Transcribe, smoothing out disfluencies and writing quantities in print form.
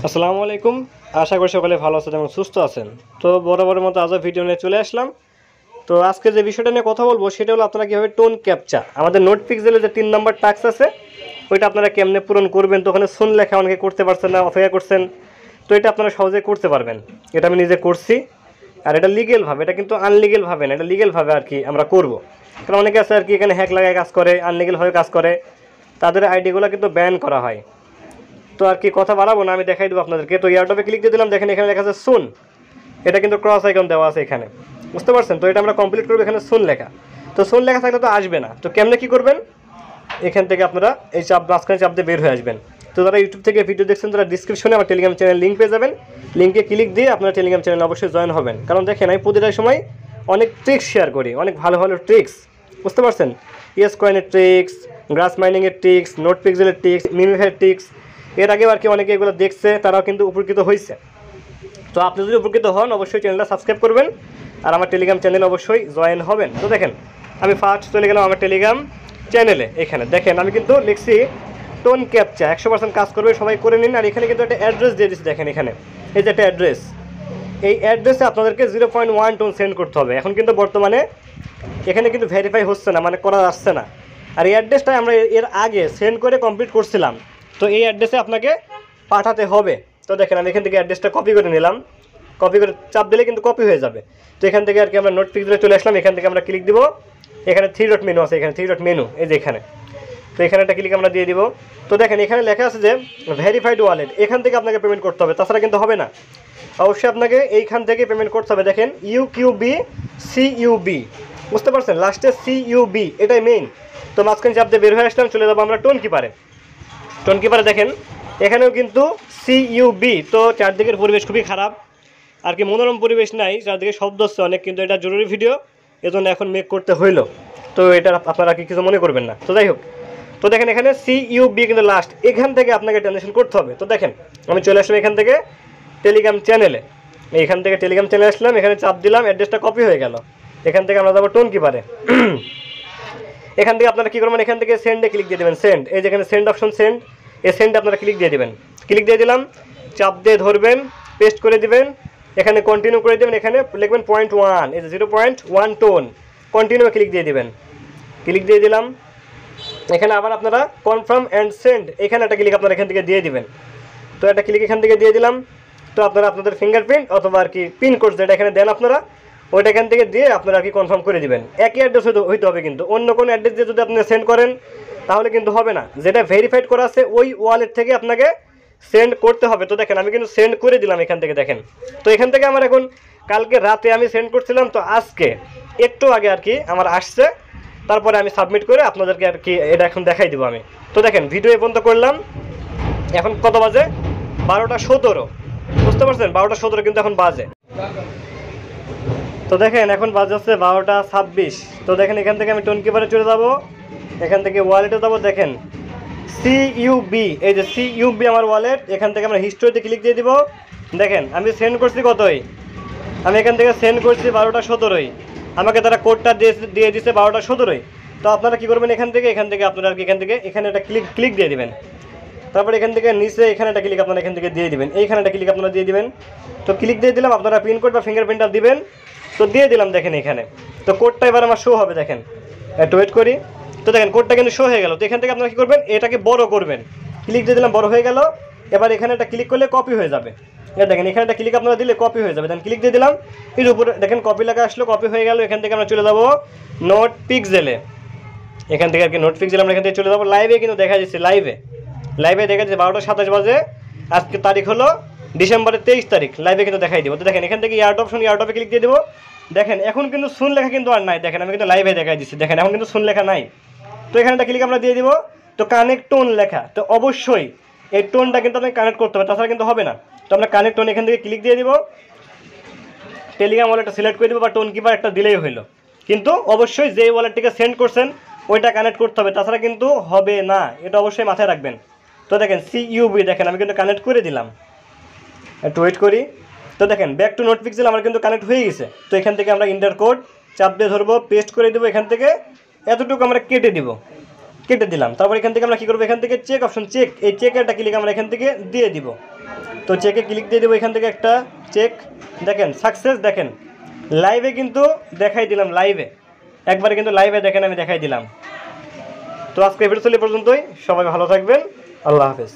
আসসালামু আলাইকুম। আশা করি সকলে ভালো আছেন এবং সুস্থ আছেন। তো বরাবরের মতো আজও ভিডিও নিয়ে চলে আসলাম। তো আজকে যে বিষয়টা নিয়ে কথা বলবো সেটা হলো আপনারা কীভাবে টোন ক্যাপচা আমাদের নোট পিক্সেলের যে 3 নম্বর টাস্ক আছে ওইটা আপনারা কেমনে পূরণ করবেন। তো ওখানে শুন লেখা অনেকে করতে পারছেন না, অপেক্ষা করছেন, তো এটা আপনারা সহজে করতে পারবেন। এটা আমি নিজে করছি, আর এটা লিগেলভাবে, এটা কিন্তু আনলিগেলভাবে না, এটা লিগেলভাবে আর কি আমরা করব। কারণ অনেকে আছে আর কি এখানে হ্যাক লাগায় কাজ করে, আনলিগেলভাবে কাজ করে, তাদের আইডিগুলো কিন্তু ব্যান করা হয়। তো আর কি কথা বাড়াবো না, আমি দেখাই দেবো আপনাদেরকে। তো ইয়ারটপে ক্লিক দিয়ে দিলাম, দেখেন এখানে লেখা আছে সুন, এটা কিন্তু ক্রস আইকন দেওয়া আছে এখানে, বুঝতে পারছেন? তো এটা আমরা কমপ্লিট করবো, এখানে সুন লেখা। তো সুন লেখা থাকলে তো আসবে না, তো কেমনে কী করবেন, এখান থেকে আপনারা এই মাঝখানে চাপ দিয়ে বের হয়ে আসবেন। তো যারা ইউটিউব থেকে ভিডিও দেখছেন তারা ডিসক্রিপশনে আমার টেলিগ্রাম চ্যানেল লিঙ্ক পেয়ে যাবেন, লিঙ্কে ক্লিক দিয়ে আপনারা টেলিগ্রাম চ্যানেল অবশ্যই জয়েন হবেন। কারণ দেখেন আমি প্রতিটা সময় অনেক ট্রিক্স শেয়ার করি, অনেক ভালো ভালো ট্রিক্স, বুঝতে পারছেন? ইয়েস কয়েনের ট্রিক্স, গ্রাস মাইনিংয়ের ট্রিক্স, নোট পিক্সেলের ট্রিক্স, মিমিফাইয়ের ট্রিক্স, এর আগেও আর কি অনেকে এগুলো দেখছে, তারাও কিন্তু উপকৃত হয়েছে। তো আপনি যদি উপকৃত হন অবশ্যই চ্যানেলটা সাবস্ক্রাইব করবেন আর আমার টেলিগ্রাম চ্যানেল অবশ্যই জয়েন হবেন। তো দেখেন আমি ফার্স্ট চলে গেলাম আমার টেলিগ্রাম চ্যানেলে। এখানে দেখেন আমি কিন্তু লিখছি টোন ক্যাপচা 100% কাজ করবে, সবাই করে নিন। আর এখানে কিন্তু একটা অ্যাড্রেস দিয়ে দিচ্ছি, দেখেন এখানে এই যে একটা অ্যাড্রেস, এই অ্যাড্রেসে আপনাদেরকে 0.1 টোন সেন্ড করতে হবে। এখন কিন্তু বর্তমানে এখানে কিন্তু ভেরিফাই হচ্ছে না, মানে করা যাচ্ছে না। আর এই অ্যাড্রেসটা আমরা এর আগে সেন্ড করে কমপ্লিট করছিলাম, তো এই অ্যাড্রেসে আপনাকে পাঠাতে হবে। তো দেখেন আমি এখান থেকে অ্যাড্রেসটা কপি করে নিলাম, কপি করে চাপ দিলে কিন্তু কপি হয়ে যাবে। তো এখান থেকে আর কি আমরা নোট পিক্সেলে চলে আসলাম, এখান থেকে আমরা ক্লিক দিব, এখানে 3 ডট মেনু আছে, এখানে 3 ডট মেনু এই যে এখানে, তো এখানে একটা ক্লিক আমরা দিয়ে দিব। তো দেখেন এখানে লেখা আছে যে ভেরিফাইড ওয়ালেট, এখান থেকে আপনাকে পেমেন্ট করতে হবে, তাছাড়া কিন্তু হবে না। অবশ্যই আপনাকে এইখান থেকে পেমেন্ট করতে হবে। দেখেন ইউকিউবি সিইউবি, বুঝতে পারছেন? লাস্টে সিইউবি এটাই মেইন। তো মাঝখানে চাপ দিয়ে বের হয়ে আসলাম, চলে যাবো আমরা টোন কিপারে। টোন কিপারে দেখেন এখানেও কিন্তু সিইউবি। তো চারদিকের পরিবেশ খুবই খারাপ আর কি, মনোরম পরিবেশ নাই, চারদিকে শব্দ হচ্ছে অনেক, কিন্তু এটা জরুরি ভিডিও, এজন্য এখন মেক করতে হইলো। তো এটা আপনারা কি কিছু মনে করবেন না। তো যাই হোক, তো দেখেন এখানে সিইউবি কিন্তু লাস্ট, এখান থেকে আপনাকে ট্রানজেকশন করতে হবে। তো দেখেন আমি চলে আসলাম এখান থেকে টেলিগ্রাম চ্যানেলে, এইখান থেকে টেলিগ্রাম চ্যানেলে আসলাম, এখানে চাপ দিলাম, অ্যাড্রেসটা কপি হয়ে গেল। এখান থেকে আমরা যাবো টোন কিপারে। এখান থেকে আপনারা কী করবেন, এখান থেকে সেন্ডে ক্লিক দিয়ে দেবেন, সেন্ড, এই যেখানে সেন্ড অপশন, সেন্ড, এই সেন্ডে আপনারা ক্লিক দিয়ে দেবেন। ক্লিক দিয়ে দিলাম, চাপ দিয়ে ধরবেন, পেস্ট করে দিবেন, এখানে কন্টিনিউ করে দেবেন, এখানে লিখবেন 0.1, এই যে 0.1 টোন, কন্টিনিউ ক্লিক দিয়ে দিবেন। ক্লিক দিয়ে দিলাম, এখানে আবার আপনারা কনফার্ম অ্যান্ড সেন্ড, এখানে একটা ক্লিক আপনারা এখান থেকে দিয়ে দিবেন। তো একটা ক্লিক এখান থেকে দিয়ে দিলাম। তো আপনারা আপনাদের ফিঙ্গারপ্রিন্ট অথবা আর কি পিন কোড যেটা এখানে দেন আপনারা, ওইটা এখান থেকে দিয়ে আপনারা আর কি কনফার্ম করে দিবেন। একই অ্যাড্রেস হইতে হবে, কিন্তু অন্য কোনো অ্যাড্রেস দিয়ে যদি আপনি সেন্ড করেন তাহলে কিন্তু হবে না, যেটা ভেরিফাইড করা আছে ওই ওয়ালেট থেকে আপনাকে সেন্ড করতে হবে। তো দেখেন আমি কিন্তু সেন্ড করে দিলাম এখান থেকে, দেখেন। তো এখান থেকে আমার এখন কালকে রাতে আমি সেন্ড করছিলাম, তো আজকে একটু আগে আর কি আমার আসছে, তারপরে আমি সাবমিট করে আপনাদেরকে আর কি এটা এখন দেখাই দিব আমি। তো দেখেন ভিডিও এ পর্যন্ত করলাম, এখন কত বাজে, 12টা 17, বুঝতে পারছেন? 12টা 17 কিন্তু এখন বাজে। তো দেখেন এখন বাজে হচ্ছে 12টা 26। তো দেখেন এখান থেকে আমি টোন কিপারে চলে যাব, এখান থেকে ওয়ালেটে যাব, দেখেন সিইউবি, এই যে সিইউবি আমার ওয়ালেট, এখান থেকে আমরা হিস্টোরিতে ক্লিক দিয়ে দিব। দেখেন আমি সেন্ড করছি কতই, আমি এখান থেকে সেন্ড করছি 12টা 17, আমাকে তারা কোডটা দিয়ে দিচ্ছে 12টা 17। তো আপনারা কী করবেন, এখান থেকে আপনারা আর কি এখানে একটা ক্লিক দিয়ে দিবেন, তারপরে এখান থেকে নিচে এখানে একটা ক্লিক আপনারা এখান থেকে দিয়ে দিবেন, এইখানে একটা ক্লিক আপনারা দিয়ে দিবেন। তো ক্লিক দিয়ে দিলাম, আপনারা পিন কোড বা ফিঙ্গারপ্রিন্টটা দিবেন। তো দিয়ে দিলাম, দেখেন এখানে তো কোডটা এবার আমার শো হবে, দেখেন একটু ওয়েট করি। তো দেখেন কোডটা কিন্তু শো হয়ে গেল। তো এখান থেকে আপনারা কী করবেন, এটাকে বড় করবেন, ক্লিক দিয়ে দিলাম, বড় হয়ে গেল। এবার এখানে একটা ক্লিক করলে কপি হয়ে যাবে, দেখেন এখানে একটা ক্লিক আপনারা দিলে কপি হয়ে যাবে। দেন ক্লিক দিয়ে দিলাম, এর উপরে দেখেন কপি লেখা আসলো, কপি হয়ে গেল। এখান থেকে আমরা চলে যাবো নোট পিক্সেলে, এখান থেকে আর কি নোট পিক্সেলে আমরা এখান থেকে চলে যাবো। লাইভে কিন্তু দেখা যাচ্ছে, লাইভে দেখা যাচ্ছে 12টা 27 বাজে, আজকে তারিখ হলো ডিসেম্বরের 23 তারিখ, লাইভে কিন্তু দেখাই দিব। তো দেখেন এখান থেকে ইয়ারটপে ক্লিক দিয়ে দেবো। দেখেন এখন কিন্তু শুন লেখা কিন্তু আর নাই, দেখেন আমি কিন্তু লাইভে দেখাই দিচ্ছি, দেখেন এখন কিন্তু শুন লেখা নাই। তো এখানে একটা ক্লিক আমরা দিয়ে দিব। তো কানেক্ট টোন লেখা, তো অবশ্যই এই টোনটা কিন্তু আপনাকে কানেক্ট করতে হবে, তাছাড়া কিন্তু হবে না। তো আমরা কানেক্ট টোন এখান থেকে ক্লিক দিয়ে দিব, টেলিগ্রাম ওয়ালেটটা সিলেক্ট করে দিব বা টোন কিপার একটা দিলেই হলো। কিন্তু অবশ্যই যে ওয়ালেটটিকে সেন্ড করছেন ওইটা কানেক্ট করতে হবে, তাছাড়া কিন্তু হবে না, এটা অবশ্যই মাথায় রাখবেন। তো দেখেন সিইউবি, দেখেন আমি কিন্তু কানেক্ট করে দিলাম, একটু ওয়েট করি। তো দেখেন ব্যাক টু নোট পিক্সেল আমার কিন্তু কানেক্ট হয়ে গেছে। তো এখান থেকে আমরা ইন্টার কোড চাপ দিয়ে ধরবো, পেস্ট করে দেবো, এখান থেকে এতটুকু আমরা কেটে দিব, কেটে দিলাম। তারপর এখান থেকে আমরা কী করবো, এখান থেকে চেক অপশন, চেক, এই চেকের একটা ক্লিক আমরা এখান থেকে দিয়ে দিব। তো চেকে ক্লিক দিয়ে দেবো, এখান থেকে একটা চেক, দেখেন সাকসেস, দেখেন লাইভে কিন্তু দেখাই দিলাম, লাইভে একবারে কিন্তু লাইভে দেখেন আমি দেখাই দিলাম। তো আজকে ভিডিও চলে পর্যন্তই, সবাই ভালো থাকবেন, আল্লাহ হাফেজ।